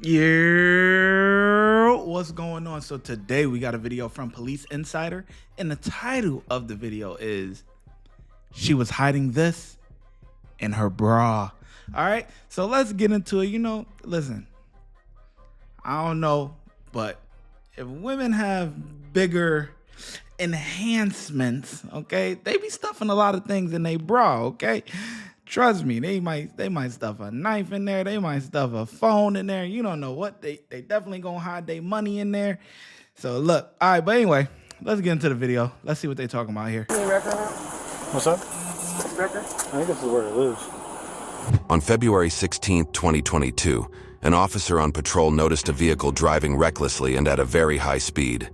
Yeah, what's going on? So today we got a video from Police Insider, and the title of the video is "She was hiding this in her bra." All right, so let's get into it. Listen, I don't know, but if women have bigger enhancements, okay, they be stuffing a lot of things in their bra, okay? Trust me, they might stuff a knife in there, they might stuff a phone in there. You don't know what. They definitely gonna hide their money in there. So look, all right, but anyway, let's get into the video. Let's see what they talking about here. What's up? I think this is where it lives. On February 16, 2022, an officer on patrol noticed a vehicle driving recklessly and at a very high speed.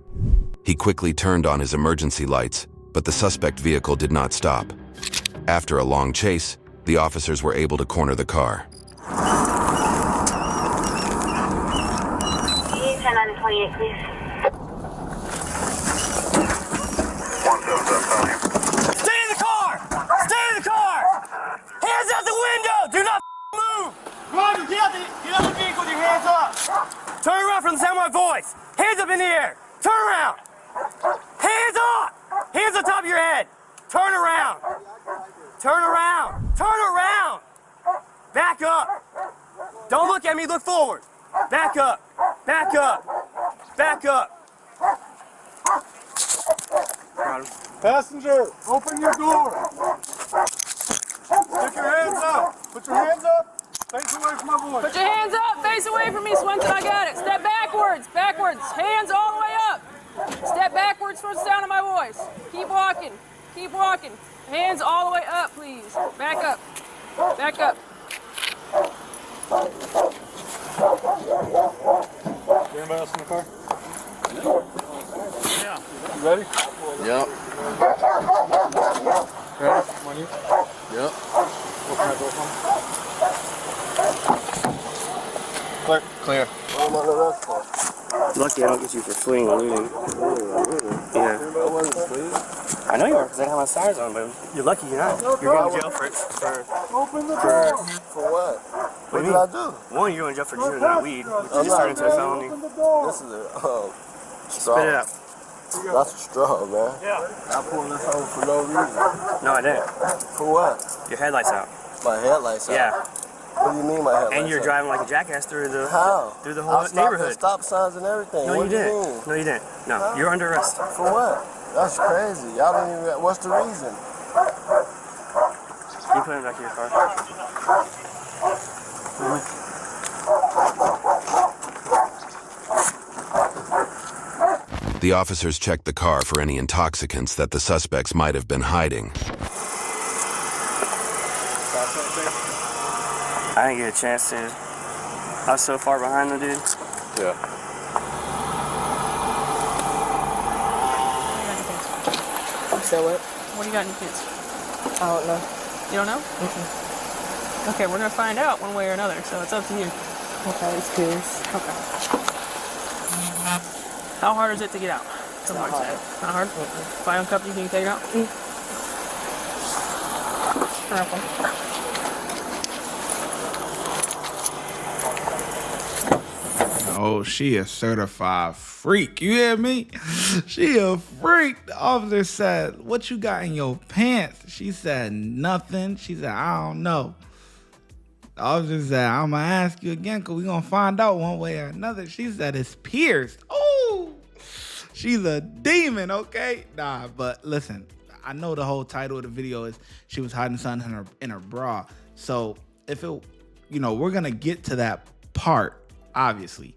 He quickly turned on his emergency lights, but the suspect vehicle did not stop. After a long chase, the officers were able to corner the car. 10 on 28, please. Stay in the car! Stay in the car! Hands out the window! Do not move! Roger, get out the vehicle with your hands up! Turn around from the sound of my voice! Hands up in the air! Turn around! Hands up! Hands on top of your head! Turn around! Turn around! Turn around! Back up! Don't look at me, look forward! Back up! Back up! Back up! Passenger, open your door. Stick your hands up. Put your hands up. Face away from my voice. Put your hands up, face away from me, Swinton, I got it. Step backwards, hands all the way up. Step backwards for the sound of my voice. Keep walking, Hands all the way up, please. Back up, back up. Anybody else in the car? Yeah. You ready? Yep. Ready? On you? Yep. Open that door for me. Clear. What am I under arrest for? Lucky I don't get you for fleeing and looting. Yeah. I wasn't fleeing. I know you are because I have my sirens on, but you're lucky you're not. You're going to jail for Open the door. For what? What did I do? one, you're going to jail for dealing not weed. You just turned into a felony. This is a straw. Spit it out. That's a straw, man. Yeah. I pulled this over for no reason. No, I didn't. For what? Your headlights out. My headlights out. Yeah. What do you mean my headlights And you're out? driving like a jackass through the How? through the I whole stopped neighborhood. at stop signs and everything. No, what you do didn't. you mean? No, you didn't. No, you're under arrest. For what? That's crazy. Y'all don't even. What's the reason? Can you put him back in your car? The officers checked the car for any intoxicants that the suspects might have been hiding. I didn't get a chance to. I was so far behind the dude. Yeah. So what? What do you got in your pants? I don't know. You don't know? Okay, we're gonna find out one way or another, so it's up to you. Okay, it's curious. Okay. How hard is it to get out? Not hard. Not hard? If I uncuff you, can you take it out? Okay. Oh, she a certified freak. You hear me? She a freak. The officer said, "What you got in your pants?" She said, "Nothing." She said, "I don't know." The officer said, "I'm going to ask you again because we're going to find out one way or another." She said, "It's pierced." Oh, she's a demon, okay? Nah, but listen, I know the whole title of the video is she was hiding something in her bra. So if it, we're going to get to that part, obviously.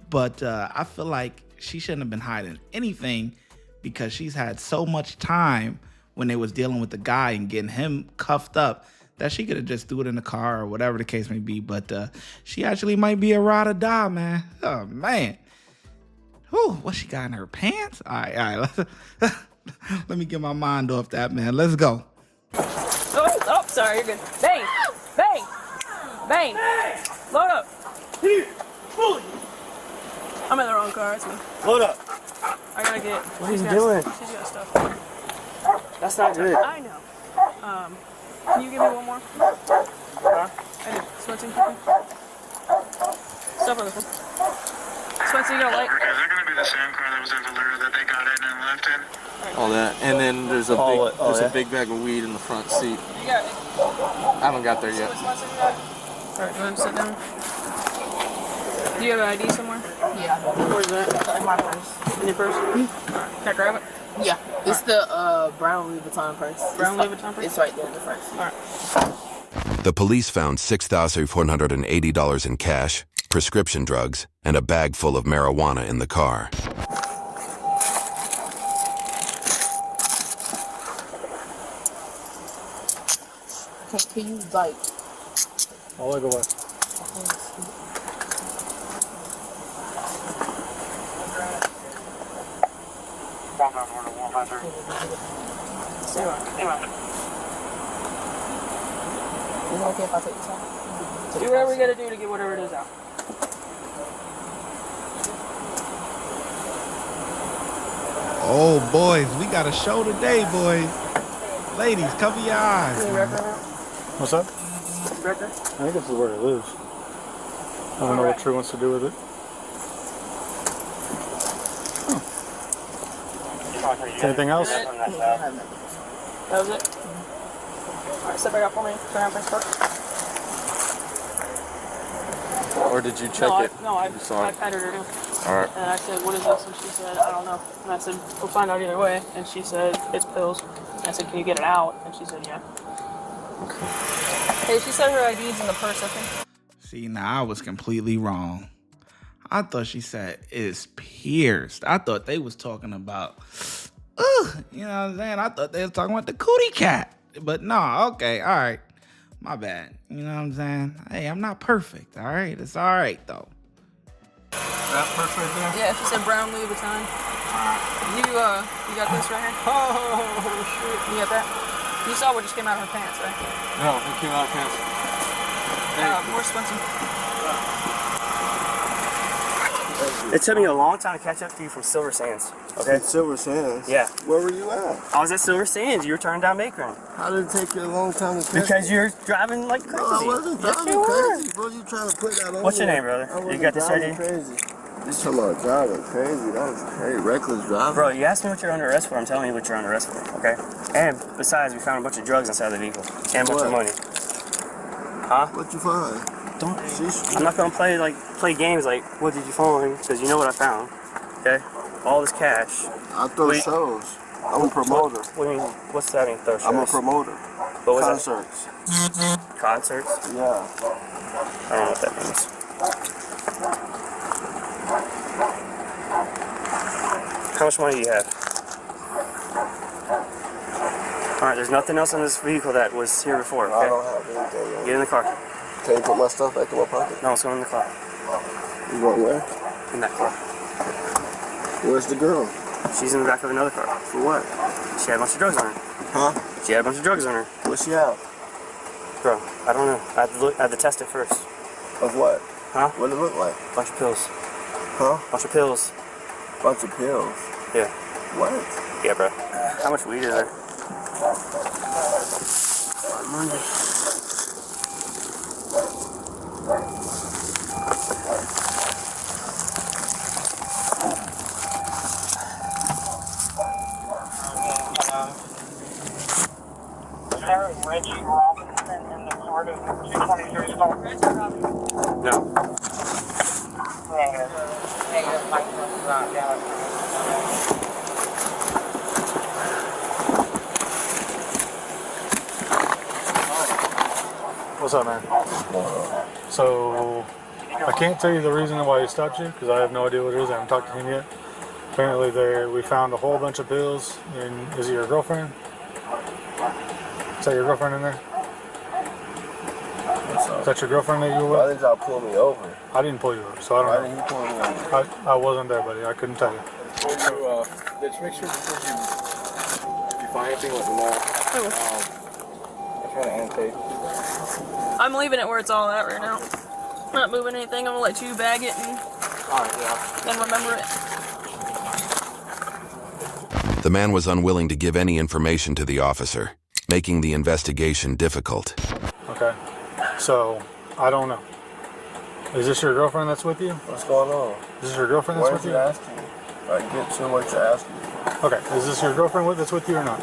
But I feel like she shouldn't have been hiding anything because she's had so much time when they was dealing with the guy and getting him cuffed up that she could have just threw it in the car or whatever the case may be. But she actually might be a ride or die, man. Oh, man. Whew, what she got in her pants? All right. Let me get my mind off that, man. Let's go. Oh, sorry, you're good. Bang! Bang! Bang! Load up! I'm in the wrong car, it's me. Load up. I gotta get... What are you doing? She's got stuff. That's not good. I know. Can you give me one more? Huh? I did. Switching quickly. stuff on this one. Spencer, you got a light? Is that going to be the same car that was at Valera that they got in and left in? All that, and then there's a a big bag of weed in the front seat. You got it. I haven't got there yet. Alright, go ahead and sit down. Do you have an ID somewhere? Yeah. Where's that? In my purse. In your purse? Alright, can I grab it? Yeah. It's the brown Louis Vuitton purse. Brown Louis Vuitton purse? It's right there in the front. Alright. The police found $6,480 in cash, prescription drugs, and a bag full of marijuana in the car. Can you, like... I'll let go away. Is it okay if I take this out? Do whatever you gotta do to get whatever it is out. Oh, boys, we got a show today, boys. Ladies, cover your eyes. What's up? Record? I think this is where it lives. I don't know what True wants to do with it. Anything else? That was it? Alright, step back up for me. Turn around, please, first. Or did you check it? I You saw it? patted her down. Alright. And I said, what is this? And she said, I don't know. And I said, we'll find out either way. And she said, it's pills. And I said, can you get it out? And she said, yeah. Okay. Hey, she said her ID's in the purse, I think. See, now I was completely wrong. I thought she said it's pierced. I thought they was talking about, you know what I'm saying? I thought they was talking about the cootie cat. But no, okay, all right. My bad. You know what I'm saying? Hey, I'm not perfect, all right? It's all right, though. That purse right there? Yeah, she said brown Louis Vuitton. You got this right here? Oh, shit. You got that? You saw what just came out of her pants, right? No, it came out of pants. More Spencer. It took me a long time to catch up to you from Silver Sands. Okay? Silver Sands? Yeah. Where were you at? I was at Silver Sands. You were turning down Macron. How did it take you a long time to catch Because you're driving like crazy. No, I wasn't Yes, driving you crazy, bro. You trying to put that on What's your me. name, brother? I wasn't You got this driving ID? crazy. You talking about driving crazy. That was crazy. Reckless driving. Bro, you asked me what you're under arrest for. I'm telling you what you're under arrest for, okay? And besides, we found a bunch of drugs inside the vehicle. And a bunch of What? money. Huh? What you find? I'm not gonna play games like, what did you find? Because you know what I found, okay? All this cash. I throw Wait. shows. I'm a promoter. What do you mean, what's that mean, throw shows? I'm a promoter. What was Concerts. that? Concerts? Yeah. I don't know what that means. How much money do you have? Alright, there's nothing else in this vehicle that was here before, I okay? don't have anything. Get in the car. Can you put my stuff back in my pocket? No, it's going in the car. You going where? In that car. Where's the girl? She's in the back of another car. For what? She had a bunch of drugs on her. Huh? She had a bunch of drugs on her. What's she have? Bro, I don't know. I had to test it first. Of what? Huh? What did it look like? Bunch of pills. Huh? Bunch of pills. Bunch of pills. Yeah. What? Yeah, bro. How much weed is there? Reggie Robinson in the part of 223 No. What's up, man? So, I can't tell you the reason why he stopped you because I have no idea what it is. I haven't talked to him yet. Apparently, we found a whole bunch of pills. And is it your girlfriend? Is that your girlfriend in there? Is that your girlfriend that you were Why with? did y'all pull me over? I didn't pull you over, so I Why don't did know. he pull me over? I wasn't there, buddy. I couldn't tell you. So, let's make sure before you find anything, let me know. I'm trying to annotate. I'm leaving it where it's all at right now. Not moving anything. I'm gonna let you bag it and Alright, yeah. then remember it. The man was unwilling to give any information to the officer, making the investigation difficult. Okay. So, I don't know. Is this your girlfriend that's with you? What's going on? Is this your girlfriend What that's is with you you? asking? Like, get to what you're asking. Okay, is this your girlfriend that's with you or not?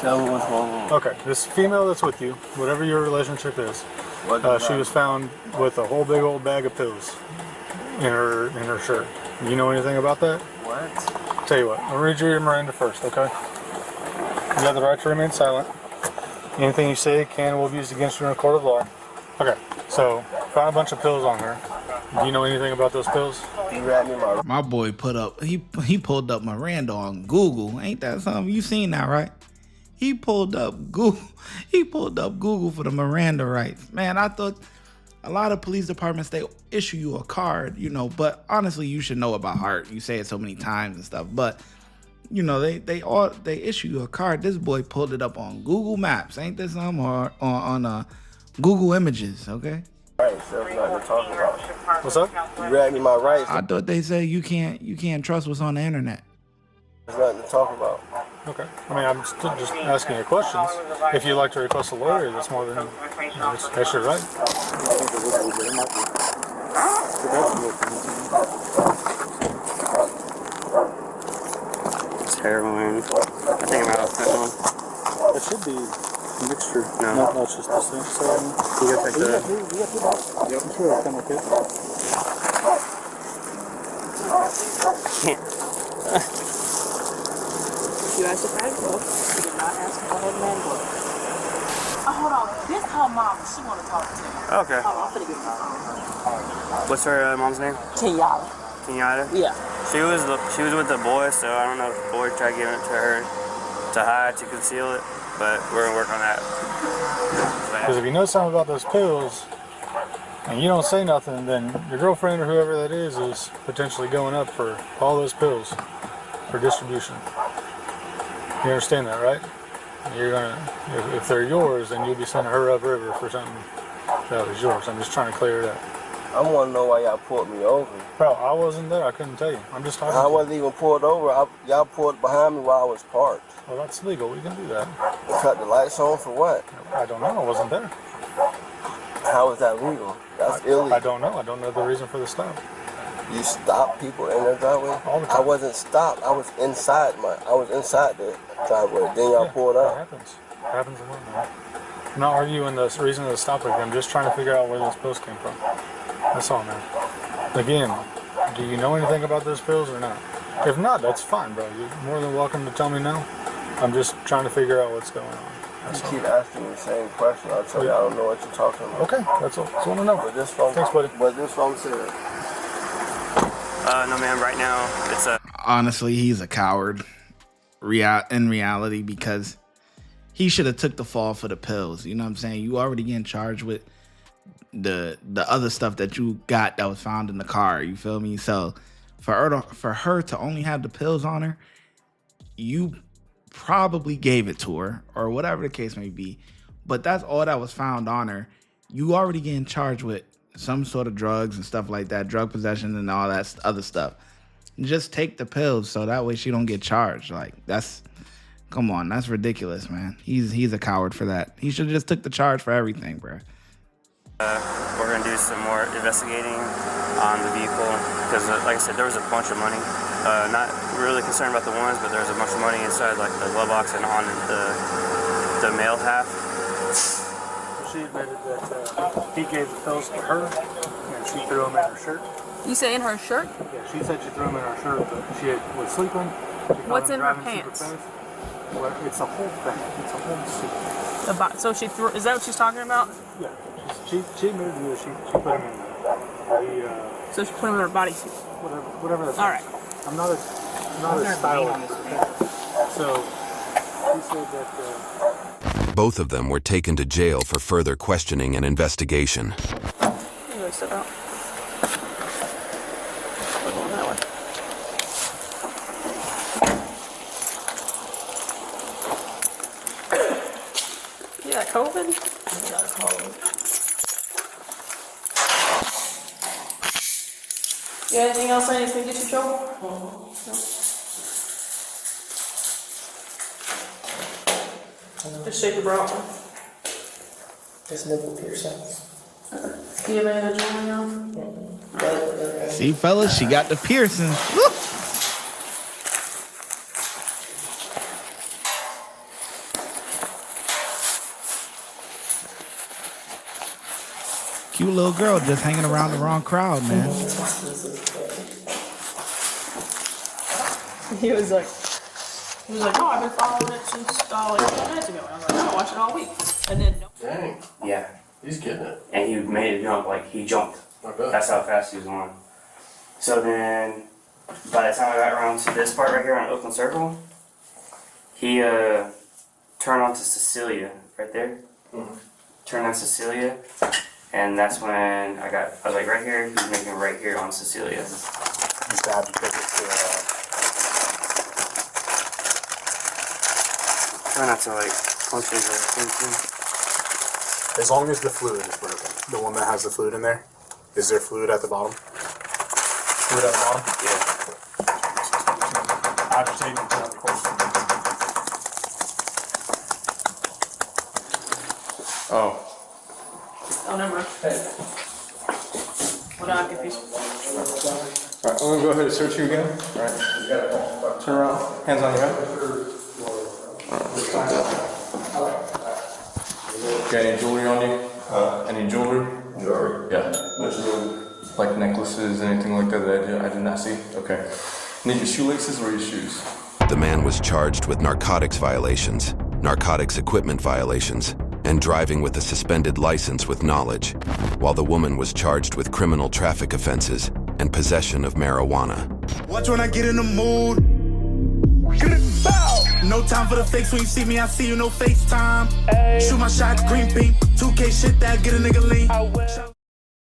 Tell me what's going on. Okay, this female that's with you, whatever your relationship is, she was found with a whole big old bag of pills in her shirt. You know anything about that? What? Tell you what, I'll read you your Miranda first, okay? You have the right to remain silent. Anything you say can will be used against you in a court of law. Okay, so found a bunch of pills on her. Do you know anything about those pills? You read me My boy he pulled up Miranda on Google. Ain't that something? You seen that, right? He pulled up Google. He pulled up Google for the Miranda rights. Man, I thought a lot of police departments, they issue you a card, you know, but honestly, you should know about heart. You say it so many times and stuff, but you know, they issue you a card. This boy pulled it up on Google Maps. Ain't this something? Or on Google Images, okay? Right, so there's nothing to talk about. What's up? You read me my rights. I thought they said you can't trust what's on the internet. There's nothing to talk about. Okay. I mean, I'm still just asking you questions. If you'd like to request a lawyer, that's more than that's your right. It's heroin. I think I'm out of fentanyl. It should be a mixture. No. It's just the same. So, You gotta take the... yep, I'm sure it'll come with it. You asked for hand gloves. You did not ask for her man gloves. Oh, hold on. This her mom. She want to talk to you. Okay. Hold on, I'm finna get my phone. What's her mom's name? Kenyatta. Kenyatta? Yeah. She was with the boy, so I don't know if the boy tried giving it to her to hide, to conceal it, but we're gonna work on that. Because if you know something about those pills and you don't say nothing, then your girlfriend or whoever that is potentially going up for all those pills for distribution. You understand that, right? You're gonna, if they're yours, then you'll be sending her upriver for something that was yours. I'm just trying to clear it up. I want to know why y'all pulled me over. Bro, I wasn't there. I couldn't tell you. I'm just talking. I wasn't even pulled over. Y'all pulled behind me while I was parked. Well, that's legal. We can do that. You cut the lights on for what? I don't know. I wasn't there. How is that legal? That's illegal. I don't know. I don't know the reason for the stop. You stop people in their driveway? All the time. I wasn't stopped. I was inside the driveway. Then y'all pulled That up. happens. It happens a lot, man. I'm not arguing the reason of the stop. I'm just trying to figure out where those pills came from. That's all, man. Again, do you know anything about those pills or not? If not, that's fine, bro. You're more than welcome to tell me no. I'm just trying to figure out what's going on. You keep asking me the same question. I'll tell you I don't know what you're talking about. Okay, that's all. Just want to know. But this phone, Thanks, buddy. But this phone said. No, man. Right now, it's a... Honestly, he's a coward. In reality, because he should have took the fall for the pills. You know what I'm saying? You already getting charged with the other stuff that you got that was found in the car. You feel me? So for her to only have the pills on her, you probably gave it to her or whatever the case may be. But that's all that was found on her. You already getting charged with some sort of drugs and stuff like that, drug possession and all that other stuff. Just take the pills so that way she don't get charged. Like, come on, that's ridiculous, man. He's a coward for that. He should have just took the charge for everything, bro. We're going to do some more investigating on the vehicle because, like I said, there was a bunch of money. Not really concerned about the ones, but there was a bunch of money inside, like the glove box and on the male half. She admitted that he gave the pills to her and she threw them in her shirt. You say in her shirt? Yeah, she said she threw them in her shirt, but she was sleeping. What's in her pants? Well, it's a whole thing. It's a whole suit. So she threw. Is that what she's talking about? Yeah. She admitted that she put them in there. So she put them in her bodysuit. Whatever that's. All right. I'm not a stylist. So he said that. Both of them were taken to jail for further questioning and investigation. You guys step out. We're going that way. You got COVID? I got COVID. You got anything else I need to get you in trouble? No. Just shake your bra. Just nipple piercings. Do you have any other jewelry on? See, fellas, she got the piercings. Woo! Cute little girl just hanging around the wrong crowd, man. He was like, oh, I've been following it since like 10 minutes ago. And I was like, I watched it all week. And then, Dang, Yeah. he's getting it. And he made it jump, like he jumped. I bet. That's how fast he was going. So then, by the time I got around to this part right here on Oakland Circle, he turned onto Cecilia right there. Mhm. Turned on Cecilia, and that's when I was like right here. He was making right here on Cecilia. It's bad because it's Try not to like punch his thing too. as long as the fluid is broken. The one that has the fluid in there. Is there fluid at the bottom? Fluid at the bottom? Yeah. Agitate until the course. Oh. oh, never mind. What I'm confused. Alright, I'm gonna go ahead and search you again. Alright. Turn around. Hands on your head. Alright, like that. Got any jewelry on you? Any jewelry? Jewelry? Yeah. Like necklaces, anything like that I did not see? Okay. Need your shoelaces or your shoes? The man was charged with narcotics violations, narcotics equipment violations, and driving with a suspended license with knowledge, while the woman was charged with criminal traffic offenses and possession of marijuana. Watch when I get in the mood. No time for the fakes. When you see me, I see you, no FaceTime. Shoot my shot, green beam. 2K shit that get a nigga lean.